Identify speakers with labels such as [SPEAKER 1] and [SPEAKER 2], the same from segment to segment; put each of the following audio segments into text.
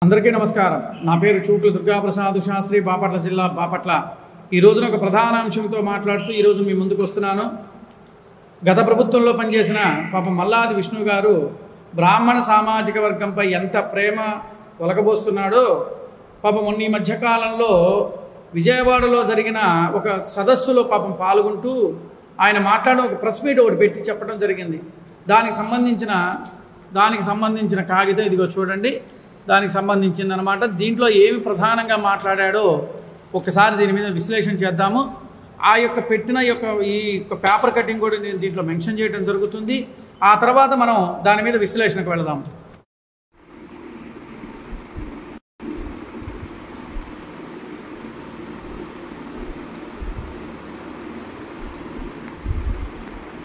[SPEAKER 1] అందరికీ నమస్కారం. నా పేరు చూకుల దుర్గాప్రసాద్ శాస్త్రి, బాపట్ల జిల్లా బాపట్ల. ఈ రోజున ఒక ప్రధాన అంశంతో మాట్లాడుతూ ఈరోజు మీ ముందుకు వస్తున్నాను. గత ప్రభుత్వంలో పనిచేసిన పాపం మల్లాది విష్ణు గారు బ్రాహ్మణ సామాజిక వర్గంపై ఎంత ప్రేమ ఒలకబోస్తున్నాడో పాపం మొన్న ఈ మధ్యకాలంలో విజయవాడలో జరిగిన ఒక సదస్సులో పాపం పాల్గొంటూ ఆయన మాట్లాడిన ఒక ప్రెస్ మీట్ ఒకటి పెట్టి చెప్పడం జరిగింది. దానికి సంబంధించిన కాగితం ఇదిగో చూడండి. దానికి సంబంధించింది అనమాట. దీంట్లో ఏమి ప్రధానంగా మాట్లాడాడో ఒకసారి దీని మీద విశ్లేషణ చేద్దాము. ఆ యొక్క పెట్టిన ఈ పేపర్ కటింగ్ కూడా నేను దీంట్లో మెన్షన్ చేయడం జరుగుతుంది. ఆ తర్వాత మనం దాని మీద విశ్లేషణకు వెళదాము.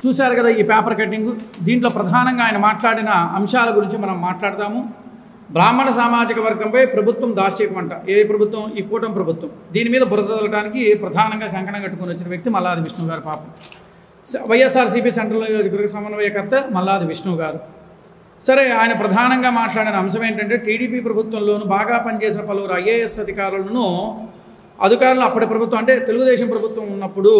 [SPEAKER 1] చూశారు కదా ఈ పేపర్ కటింగ్. దీంట్లో ప్రధానంగా ఆయన మాట్లాడిన అంశాల గురించి మనం మాట్లాడదాము. బ్రాహ్మణ సామాజిక వర్గంపై ప్రభుత్వం దాష్టీకమంట. ఏ ప్రభుత్వం? ఈ కూటమి ప్రభుత్వం. దీని మీద బురద చదవడానికి ప్రధానంగా కంకణం కట్టుకుని వచ్చిన వ్యక్తి మల్లాది విష్ణు గారు. పాపం వైఎస్ఆర్సీపీ సెంట్రల్ నియోజకవర్గ సమన్వయకర్త మల్లాది విష్ణు గారు. సరే, ఆయన ప్రధానంగా మాట్లాడిన అంశం ఏంటంటే టీడీపీ ప్రభుత్వంలోనూ బాగా పనిచేసిన పలువురు ఐఏఎస్ అధికారులను అప్పటి ప్రభుత్వం అంటే తెలుగుదేశం ప్రభుత్వం ఉన్నప్పుడు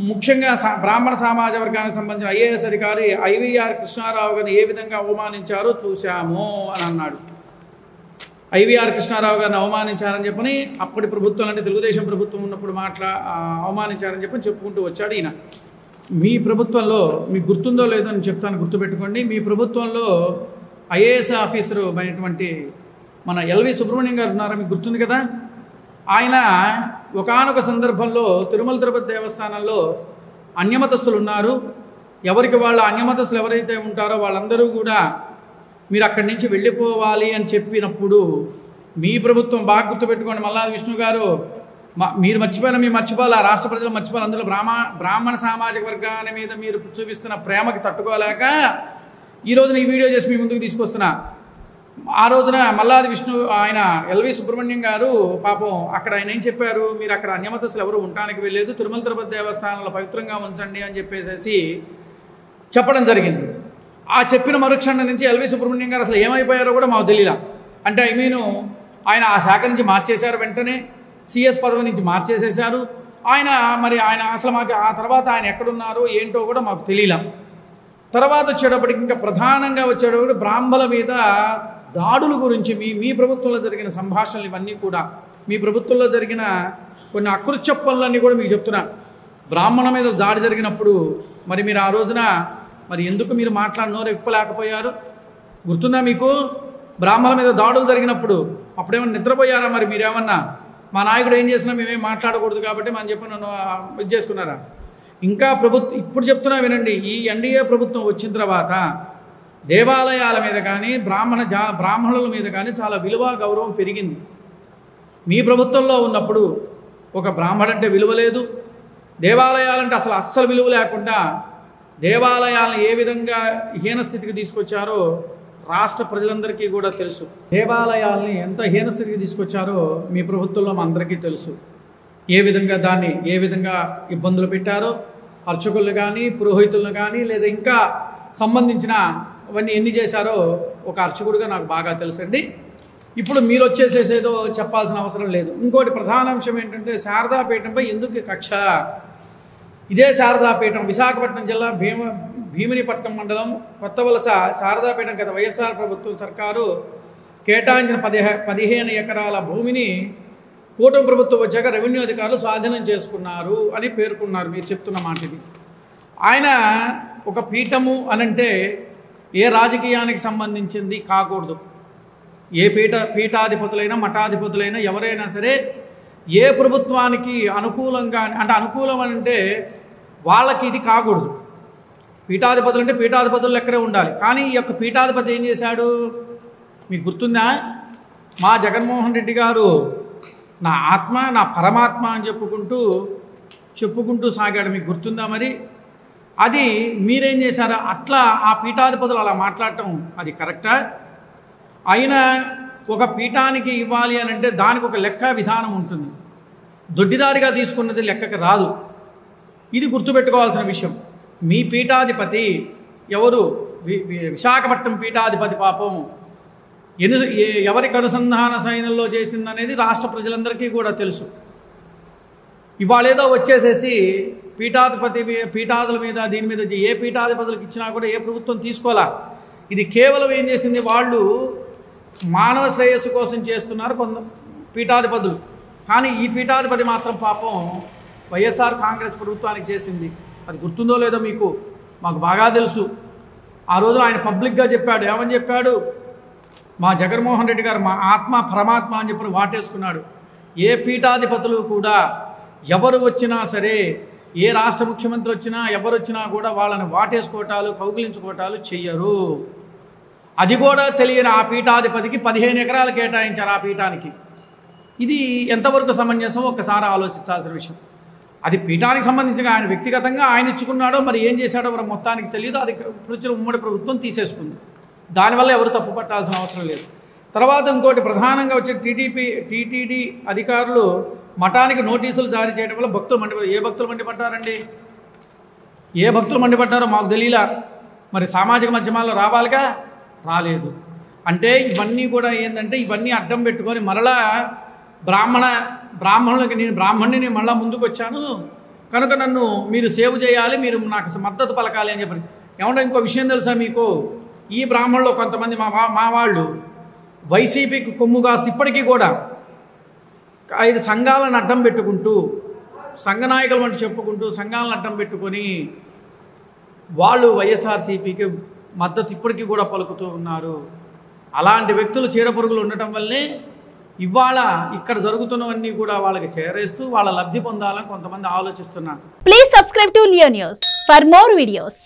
[SPEAKER 1] ముఖ్యంగా బ్రాహ్మణ సమాజ వర్గానికి సంబంధించిన ఐఏఎస్ అధికారి ఐవీఆర్ కృష్ణారావు గారిని ఏ విధంగా అవమానించారో చూశాము అని అన్నాడు. ఐవీఆర్ కృష్ణారావు గారిని అవమానించారని చెప్పని అప్పటి ప్రభుత్వం అంటే తెలుగుదేశం ప్రభుత్వం ఉన్నప్పుడు అవమానించారని చెప్పని చెప్పుకుంటూ వచ్చాడు ఈయన. మీ ప్రభుత్వంలో మీకు గుర్తుందో లేదో అని చెప్తాను, గుర్తుపెట్టుకోండి. మీ ప్రభుత్వంలో ఐఏఎస్ ఆఫీసరు అయినటువంటి మన ఎల్వి సుబ్రహ్మణ్యం గారు ఉన్నారా? మీకు గుర్తుంది కదా. ఆయన ఒకానొక సందర్భంలో తిరుమల తిరుపతి దేవస్థానంలో అన్యమతస్తులు ఉన్నారు. ఎవరికి వాళ్ళ అన్యమతస్తులు ఎవరైతే ఉంటారో వాళ్ళందరూ కూడా మీరు అక్కడి నుంచి వెళ్ళిపోవాలి అని చెప్పినప్పుడు మీ ప్రభుత్వం బాగా గుర్తుపెట్టుకోండి మల్లాది విష్ణు గారు, మీరు మర్చిపోవాలి, ఆ రాష్ట్ర ప్రజలు మర్చిపోవాలి. అందులో బ్రాహ్మణ సామాజిక వర్గాన్ని మీద మీరు చూపిస్తున్న ప్రేమకి తట్టుకోలేక ఈ రోజున ఈ వీడియో చేసి మీ ముందుకు తీసుకొస్తున్నా. ఆ రోజున మల్లాది విష్ణు ఆయన ఎల్వి సుబ్రహ్మణ్యం గారు పాపం అక్కడ ఆయన ఏం చెప్పారు, మీరు అక్కడ అన్యమతస్తులు ఎవరు ఉండటానికి వెళ్ళలేదు, తిరుమల తిరుపతి దేవస్థానంలో పవిత్రంగా ఉంచండి అని చెప్పేసి చెప్పడం జరిగింది. ఆ చెప్పిన మరుక్షణం నుంచి ఎల్వి సుబ్రహ్మణ్యం గారు అసలు ఏమైపోయారో కూడా మాకు తెలియలా. అంటే ఆయన ఆ శాఖ నుంచి మార్చేశారు, వెంటనే సిఎస్ పదవి నుంచి మార్చేసేశారు. ఆయన అసలు మాకు ఆ తర్వాత ఆయన ఎక్కడున్నారో ఏంటో కూడా మాకు తెలియలా. తర్వాత వచ్చేటప్పటికి ఇంకా ప్రధానంగా వచ్చేటప్పుడు బ్రాహ్మణుల మీద దాడుల గురించి మీ ప్రభుత్వంలో జరిగిన సంభాషణలు ఇవన్నీ కూడా మీ ప్రభుత్వంలో జరిగిన కొన్ని అకృత్య పనులన్నీ కూడా మీకు చెప్తున్నా. బ్రాహ్మణ మీద దాడి జరిగినప్పుడు మీరు ఆ రోజున ఎందుకు మీరు నోరు విప్పలేకపోయారు? గుర్తుందా మీకు? బ్రాహ్మణుల మీద దాడులు జరిగినప్పుడు అప్పుడేమన్నా నిద్రపోయారా? మీరేమన్నా మా నాయకుడు ఏం చేసినా మేమేం మాట్లాడకూడదు కాబట్టి మనం చెప్పి నన్ను ఇది చేసుకున్నారా? ఇంకా ఇప్పుడు చెప్తున్నా వినండి. ఈ ఎన్డీఏ ప్రభుత్వం వచ్చిన తర్వాత దేవాలయాల మీద కానీ బ్రాహ్మణుల మీద కానీ చాలా విలువ గౌరవం పెరిగింది. మీ ప్రభుత్వంలో ఉన్నప్పుడు ఒక బ్రాహ్మణుడంటే విలువ లేదు, దేవాలయాలంటే అస్సలు విలువ లేకుండా దేవాలయాలను ఏ విధంగా హీనస్థితికి తీసుకొచ్చారో రాష్ట్ర ప్రజలందరికీ కూడా తెలుసు. దేవాలయాల్ని ఎంత హీనస్థితికి తీసుకొచ్చారో మీ ప్రభుత్వంలో మా అందరికీ తెలుసు. ఏ విధంగా ఇబ్బందులు పెట్టారో అర్చకులను కానీ పురోహితులను కానీ లేదా ఇంకా సంబంధించిన అవన్నీ ఎన్ని చేశారో ఒక అర్చకుడిగా నాకు బాగా తెలుసండి. ఇప్పుడు మీరు వచ్చేసేసేదో చెప్పాల్సిన అవసరం లేదు. ఇంకోటి ప్రధాన అంశం ఏంటంటే శారదాపీఠంపై ఎందుకు కక్ష? ఇదే శారదాపీఠం విశాఖపట్నం జిల్లా భీమినిపట్నం మండలం కొత్తవలస శారదాపీఠం గత వైఎస్ఆర్ ప్రభుత్వం సర్కారు కేటాయించిన 15 ఎకరాల భూమిని కూటమి ప్రభుత్వం వచ్చాక రెవెన్యూ అధికారులు స్వాధీనం చేసుకున్నారు అని పేర్కొన్నారు. మీరు చెప్తున్న మాట ఇది. ఆయన ఒక పీఠము అనంటే ఏ రాజకీయానికి సంబంధించింది కాకూడదు. ఏ పీఠాధిపతులైనా మఠాధిపతులైనా ఎవరైనా సరే ఏ ప్రభుత్వానికి అనుకూలంగా అంటే అనుకూలం అంటే వాళ్ళకి ఇది కాకూడదు. పీఠాధిపతులు అంటే పీఠాధిపతులు లెక్కనే ఉండాలి. కానీ ఈ యొక్క పీఠాధిపతి ఏం చేశాడు మీకు గుర్తుందా? మా జగన్మోహన్ రెడ్డి గారు నా ఆత్మ నా పరమాత్మ అని చెప్పుకుంటూ సాగాడు. మీకు గుర్తుందా? అది మీరేం చేశారా? అట్లా ఆ పీఠాధిపతులు అలా మాట్లాడటం అది కరెక్టా? అయినా ఒక పీఠానికి ఇవ్వాలి అని అంటే దానికి ఒక లెక్క విధానం ఉంటుంది. దొడ్డిదారిగా తీసుకున్నది లెక్కకి రాదు. ఇది గుర్తుపెట్టుకోవాల్సిన విషయం. మీ పీఠాధిపతి ఎవరు? విశాఖపట్నం పీఠాధిపతి పాపం ఎవరికి అనుసంధాన సైన్యంలో చేసిందనేది రాష్ట్ర ప్రజలందరికీ కూడా తెలుసు. ఇవాళేదో వచ్చేసేసి పీఠాదుల మీద దీని మీద ఏ పీఠాధిపతులకు ఇచ్చినా కూడా ఏ ప్రభుత్వం తీసుకోవాలా. ఇది కేవలం ఏం చేసింది, వాళ్ళు మానవ శ్రేయస్సు కోసం చేస్తున్నారు కొంత పీఠాధిపతులు. కానీ ఈ పీఠాధిపతి మాత్రం పాపం వైఎస్ఆర్ కాంగ్రెస్ ప్రభుత్వానికి చేసింది. అది గుర్తుందో లేదో మీకు, మాకు బాగా తెలుసు. ఆ రోజు ఆయన పబ్లిక్గా చెప్పాడు. ఏమని చెప్పాడు? మా జగన్మోహన్ రెడ్డి గారు మా ఆత్మ పరమాత్మ అని చెప్పి వాటేసుకున్నాడు. ఏ పీఠాధిపతులు కూడా ఎవరు వచ్చినా సరే, ఏ రాష్ట్ర ముఖ్యమంత్రి వచ్చినా ఎవరు వచ్చినా కూడా వాళ్ళని వాటేసుకోవటాలు కౌగిలించుకోవటాలు చెయ్యరు. అది కూడా తెలియని ఆ పీఠాధిపతికి 15 ఎకరాలు కేటాయించారు ఆ పీఠానికి. ఇది ఎంతవరకు సమంజసం ఒక్కసారి ఆలోచించాల్సిన విషయం. అది పీఠానికి సంబంధించి ఆయన వ్యక్తిగతంగా ఆయన ఇచ్చుకున్నాడో మరి ఏం చేశాడో మరి మొత్తానికి తెలియదు. అది ఉమ్మడి ప్రభుత్వం తీసేసుకుంది. దానివల్ల ఎవరు తప్పు పట్టాల్సిన అవసరం లేదు. తర్వాత ఇంకోటి ప్రధానంగా వచ్చే టీటీడీ అధికారులు మఠానికి నోటీసులు జారీ చేయడం వల్ల భక్తులు మండిపడ్డారు. ఏ భక్తులు మండిపడ్డారండి? ఏ భక్తులు మండిపడ్డారో మాకు తెలియలా. మరి సామాజిక మాధ్యమాల్లో రావాలిగా, రాలేదు. అంటే ఇవన్నీ కూడా ఏంటంటే ఇవన్నీ అడ్డం పెట్టుకొని మరలా బ్రాహ్మణులకి నేను బ్రాహ్మణుని మళ్ళీ ముందుకు వచ్చాను కనుక నన్ను మీరు సేవ్ చేయాలి, మీరు నాకు మద్దతు పలకాలి అని చెప్పి. ఏమంటే ఇంకో విషయం తెలుసా మీకు? ఈ బ్రాహ్మణుల్లో కొంతమంది మా వాళ్ళు వైసీపీకి కొమ్ముగాసి ఇప్పటికీ కూడా 5 సంఘాలను అడ్డం పెట్టుకుంటూ, సంఘ నాయకులు వంటి చెప్పుకుంటూ సంఘాలను అడ్డం పెట్టుకొని వాళ్ళు వైఎస్ఆర్సీపీకి మద్దతు ఇప్పటికీ కూడా పలుకుతూ ఉన్నారు. అలాంటి వ్యక్తులు చీడపురుగులు ఉండటం వల్లే ఇవాళ ఇక్కడ జరుగుతున్నవన్నీ కూడా వాళ్ళకి చేరేస్తూ వాళ్ళ లబ్ధి పొందాలని కొంతమంది ఆలోచిస్తున్నారు.
[SPEAKER 2] Please subscribe to Leo news for more videos.